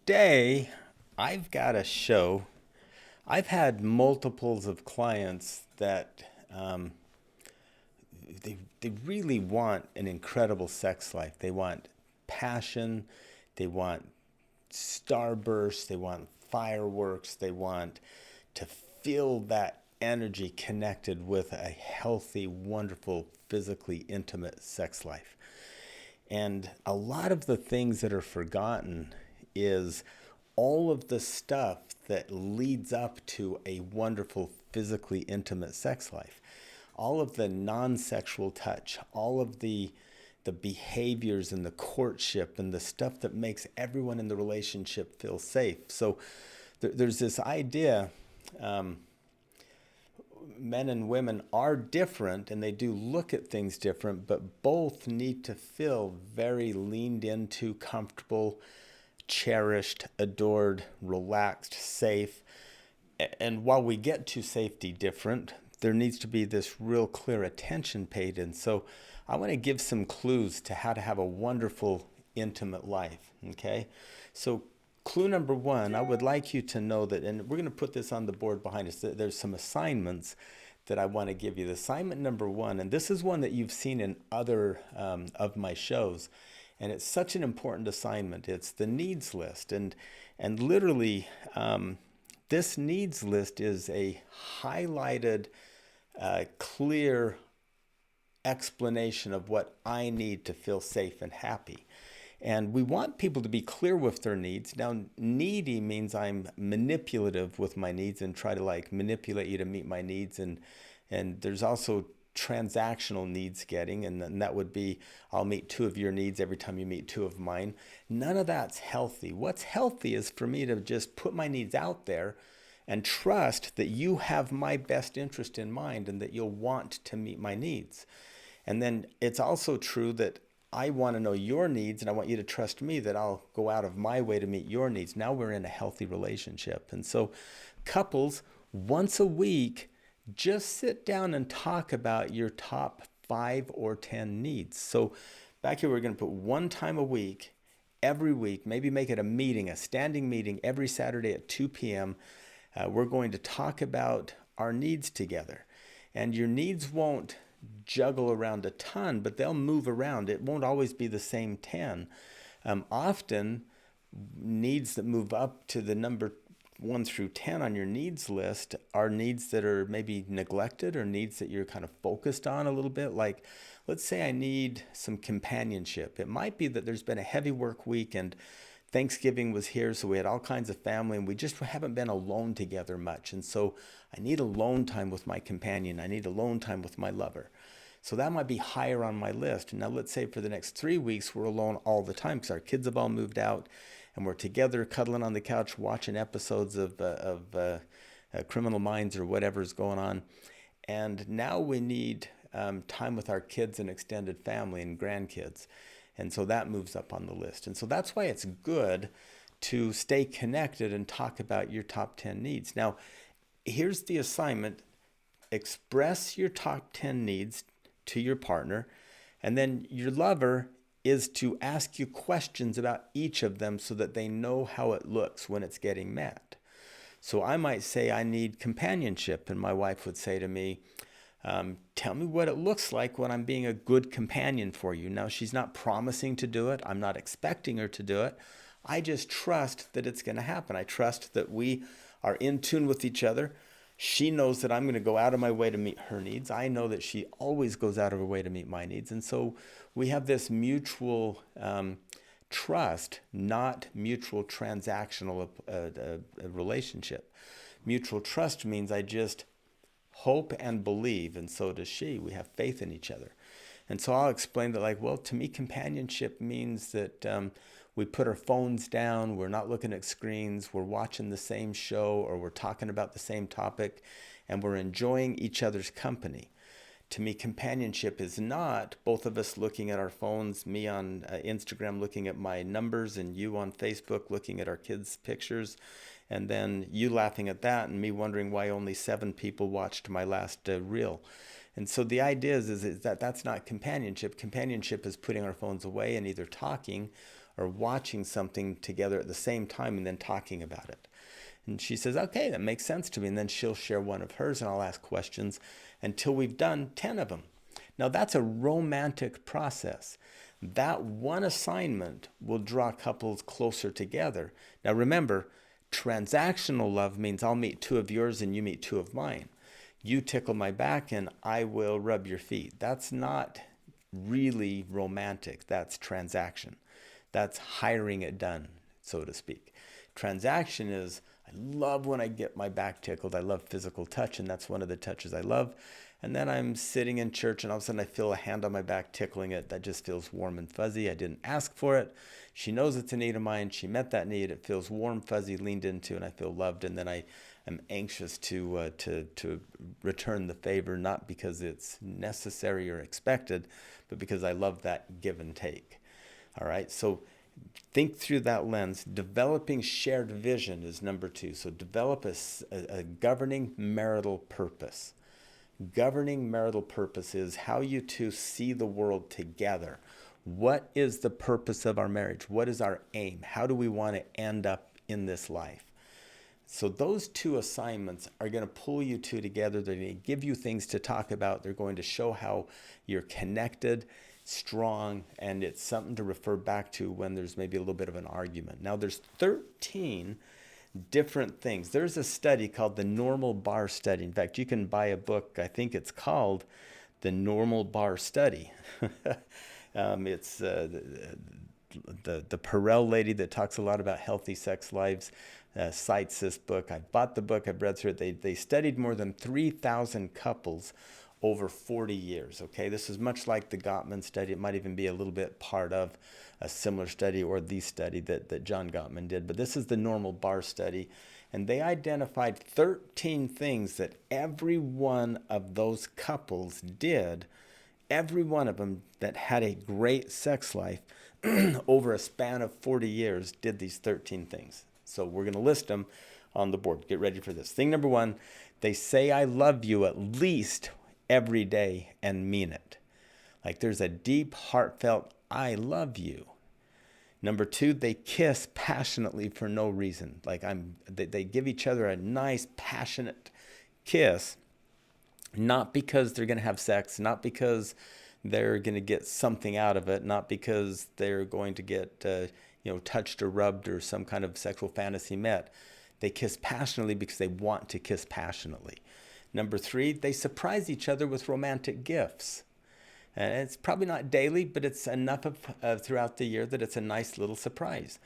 today I've got a show. I've had multiples of clients that they really want an incredible sex life. They want passion, they want starbursts, they want fireworks, they want to feel that energy connected with a healthy, wonderful, physically intimate sex life. And a lot of the things that are forgotten is all of the stuff that leads up to a wonderful, physically intimate sex life. All of the non-sexual touch, all of the behaviors and the courtship and the stuff that makes everyone in the relationship feel safe. So there's this idea, men and women are different and they do look at things different, but both need to feel very leaned into, comfortable, cherished, adored, relaxed, safe. And while we get to safety different, there needs to be this real clear attention paid. And so I want to give some clues to how to have a wonderful, intimate life. Okay? So clue number one, I would like you to know that, and we're going to put this on the board behind us, that there's some assignments that I want to give you. The assignment number one, and this is one that you've seen in other of my shows, and it's such an important assignment. It's the needs list, and literally, this needs list is a highlighted, clear explanation of what I need to feel safe and happy. And we want people to be clear with their needs. Now, needy means I'm manipulative with my needs and try to like manipulate you to meet my needs. And there's also transactional needs getting, and that would be I'll meet two of your needs every time you meet two of mine. None of that's healthy. What's healthy is for me to just put my needs out there and trust that you have my best interest in mind and that you'll want to meet my needs. And then it's also true that I want to know your needs and I want you to trust me that I'll go out of my way to meet your needs. Now we're in a healthy relationship. And so couples, once a week, just sit down and talk about your top 5 or 10 needs. So back here, we're going to put one time a week, every week, maybe make it a meeting, a standing meeting every Saturday at 2 p.m. We're going to talk about our needs together. And your needs won't juggle around a ton, but they'll move around. It won't always be the same 10. Often, needs that move up to the number 1 through 10 on your needs list are needs that are maybe neglected or needs that you're kind of focused on a little bit. Like, let's say I need some companionship. It might be that there's been a heavy work week and Thanksgiving was here, so we had all kinds of family and we just haven't been alone together much. And so I need alone time with my companion. I need alone time with my lover. So that might be higher on my list. Now let's say for the next 3 weeks we're alone all the time because our kids have all moved out and we're together cuddling on the couch watching episodes of Criminal Minds or whatever's going on. And now we need time with our kids and extended family and grandkids. And so that moves up on the list. And so that's why it's good to stay connected and talk about your top 10 needs. Now, here's the assignment. Express your top 10 needs to your partner, and then your lover is to ask you questions about each of them so that they know how it looks when it's getting met. So I might say I need companionship, and my wife would say to me, tell me what it looks like when I'm being a good companion for you. Now, she's not promising to do it. I'm not expecting her to do it. I just trust that it's going to happen. I trust that we are in tune with each other. She knows that I'm going to go out of my way to meet her needs. I know that she always goes out of her way to meet my needs. And so we have this mutual trust, not mutual transactional relationship. Mutual trust means I just hope and believe, and so does she. We have faith in each other. And so I'll explain that, like, well, to me, companionship means that we put our phones down, we're not looking at screens, we're watching the same show, or we're talking about the same topic, and we're enjoying each other's company. To me, companionship is not both of us looking at our phones, me on Instagram looking at my numbers, and you on Facebook looking at our kids' pictures, and then you laughing at that and me wondering why only 7 people watched my last reel. And so the idea is that that's not companionship. Companionship is putting our phones away and either talking or watching something together at the same time and then talking about it. And she says, okay, that makes sense to me. And then she'll share one of hers and I'll ask questions until we've done 10 of them. Now that's a romantic process. That one assignment will draw couples closer together. Now remember, transactional love means I'll meet two of yours and you meet two of mine. You tickle my back and I will rub your feet. That's not really romantic. That's transaction. That's hiring it done, so to speak. Transaction is, I love when I get my back tickled. I love physical touch, and that's one of the touches I love. And then I'm sitting in church, and all of a sudden I feel a hand on my back tickling it. That just feels warm and fuzzy. I didn't ask for it. She knows it's a need of mine. She met that need. It feels warm, fuzzy, leaned into, and I feel loved. And then I am anxious to return the favor, not because it's necessary or expected, but because I love that give and take. All right, so think through that lens. Developing shared vision is number 2. So develop a governing marital purpose. Governing marital purpose is how you two see the world together. What is the purpose of our marriage? What is our aim? How do we want to end up in this life? So those 2 assignments are going to pull you two together. They're going to give you things to talk about. They're going to show how you're connected, strong, and it's something to refer back to when there's maybe a little bit of an argument. Now there's 13 different things. There's a study called the Normal Bar Study. In fact, you can buy a book, I think it's called The Normal Bar Study. It's the Perel lady that talks a lot about healthy sex lives cites this book. I bought the book, I've read through it. They studied more than 3,000 couples over 40 years, okay? This is much like the Gottman study. It might even be a little bit part of a similar study or the study that John Gottman did. But this is the Normal Bar Study. And they identified 13 things that every one of those couples did, every one of them that had a great sex life over a span of 40 years did these 13 things. So we're going to list them on the board. Get ready for this. Thing number 1, they say I love you at least every day and mean it. Like there's a deep, heartfelt I love you. Number 2, they kiss passionately for no reason. Like they give each other a nice, passionate kiss, not because they're going to have sex, not because they're going to get something out of it, not because they're going to get touched or rubbed or some kind of sexual fantasy met. They kiss passionately because they want to kiss passionately. Number 3, they surprise each other with romantic gifts. And it's probably not daily, but it's enough of throughout the year that it's a nice little surprise.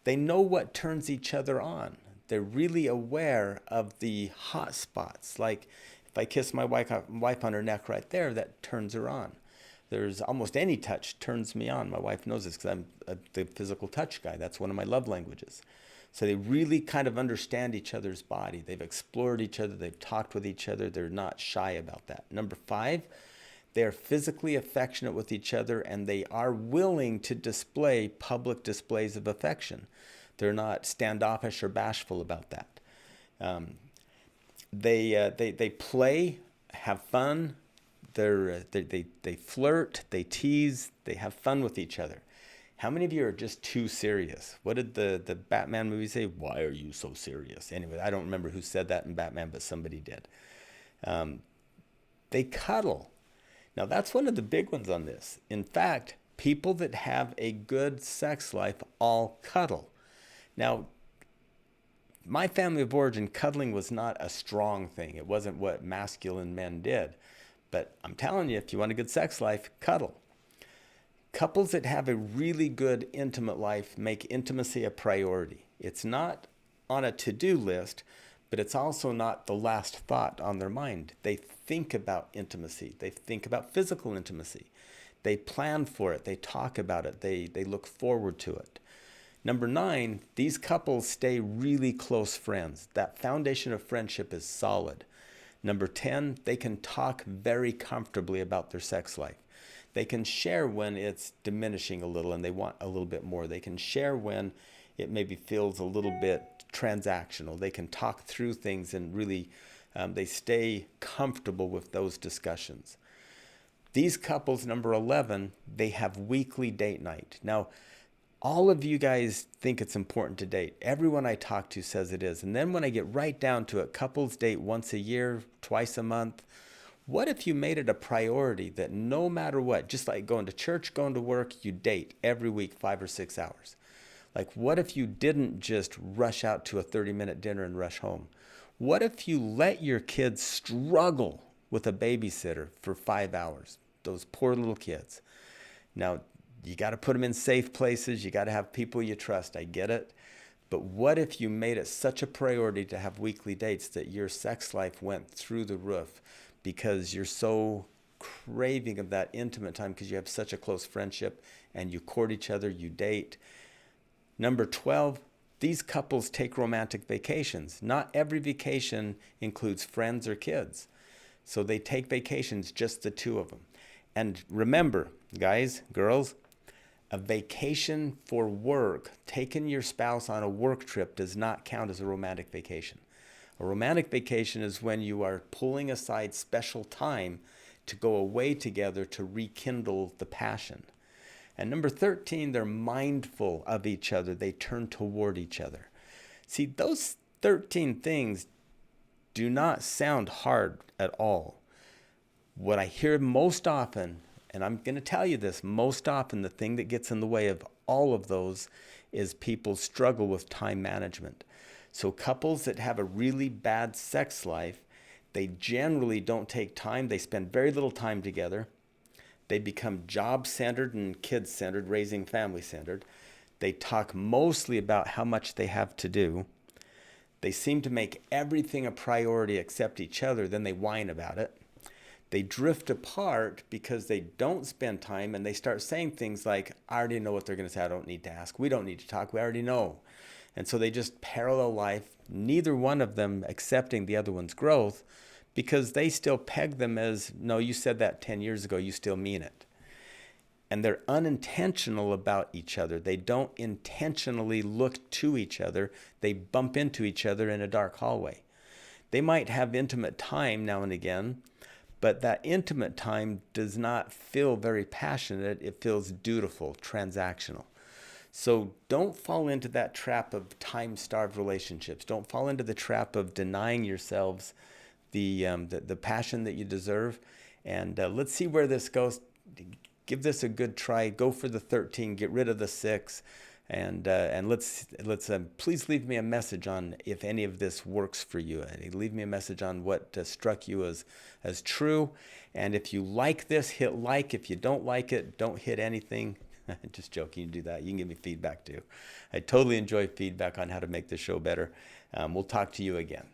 They know what turns each other on. They're really aware of the hot spots. Like if I kiss my wife on her neck right there, that turns her on. There's almost any touch turns me on. My wife knows this because I'm the physical touch guy. That's one of my love languages. So they really kind of understand each other's body. They've explored each other. They've talked with each other. They're not shy about that. Number 5, they are physically affectionate with each other, and they are willing to display public displays of affection. They're not standoffish or bashful about that. They play, have fun. They flirt, they tease, they have fun with each other. How many of you are just too serious? What did the Batman movie say? Why are you so serious? Anyway, I don't remember who said that in Batman, but somebody did. They cuddle. Now, that's one of the big ones on this. In fact, people that have a good sex life all cuddle. Now, my family of origin, cuddling was not a strong thing. It wasn't what masculine men did. But I'm telling you, if you want a good sex life, cuddle. Couples that have a really good intimate life make intimacy a priority. It's not on a to-do list, but it's also not the last thought on their mind. They think about intimacy. They think about physical intimacy. They plan for it. They talk about it. They look forward to it. Number 9, these couples stay really close friends. That foundation of friendship is solid. Number 10, they can talk very comfortably about their sex life. They can share when it's diminishing a little and they want a little bit more. They can share when it maybe feels a little bit transactional. They can talk through things and really they stay comfortable with those discussions. These couples, number 11, they have weekly date night. Now, All of you guys think it's important to date. Everyone I talk to says it is. And then when I get right down to it, couples date once a year, twice a month. What if you made it a priority that no matter what, just like going to church, going to work, you date every week 5 or 6 hours? Like, what if you didn't just rush out to a 30-minute dinner and rush home? What if you let your kids struggle with a babysitter for 5 hours? Those poor little kids. Now, you got to put them in safe places. You got to have people you trust. I get it. But what if you made it such a priority to have weekly dates that your sex life went through the roof because you're so craving of that intimate time because you have such a close friendship and you court each other, you date? Number 12, these couples take romantic vacations. Not every vacation includes friends or kids. So they take vacations, just the two of them. And remember, guys, girls, a vacation for work, taking your spouse on a work trip, does not count as a romantic vacation. A romantic vacation is when you are pulling aside special time to go away together to rekindle the passion. And number 13, they're mindful of each other. They turn toward each other. See, those 13 things do not sound hard at all. What I hear most often, and I'm going to tell you this, most often the thing that gets in the way of all of those is people struggle with time management. So couples that have a really bad sex life, they generally don't take time. They spend very little time together. They become job-centered and kid-centered, raising family-centered. They talk mostly about how much they have to do. They seem to make everything a priority except each other. Then they whine about it. They drift apart because they don't spend time, and they start saying things like, I already know what they're going to say. I don't need to ask. We don't need to talk. We already know. And so they just parallel life, neither one of them accepting the other one's growth because they still peg them as, no, you said that 10 years ago. You still mean it. And they're unintentional about each other. They don't intentionally look to each other. They bump into each other in a dark hallway. They might have intimate time now and again, but that intimate time does not feel very passionate. It feels dutiful, transactional. So don't fall into that trap of time-starved relationships. Don't fall into the trap of denying yourselves the passion that you deserve. And let's see where this goes. Give this a good try. Go for the 13. Get rid of the 6. And let's please leave me a message on if any of this works for you. Leave me a message on what struck you as true. And if you like this, hit like. If you don't like it, don't hit anything. Just joking, you do that. You can give me feedback too. I totally enjoy feedback on how to make the show better. We'll talk to you again.